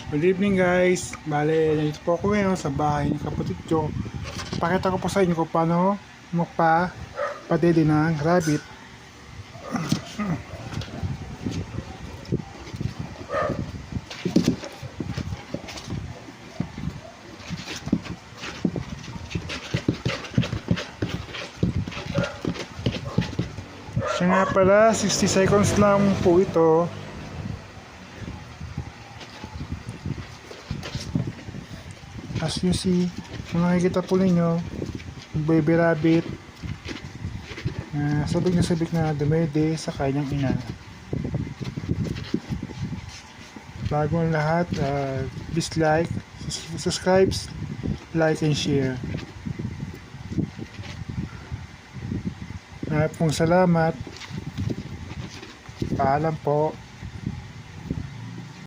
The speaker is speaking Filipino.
Good evening guys. Bale, nandito po ako ngayon sa bahay ng kapatid ko. Pakita ko po sa inyo kung paano padede ng rabbit. Siya nga pala, 60 seconds lang po ito. As you see, kung nakikita po ninyo, baby rabbit sabik na dumede sa kanyang ina. Bago ang lahat, please like, subscribe, like and share. Maraming pong salamat. Paalam po.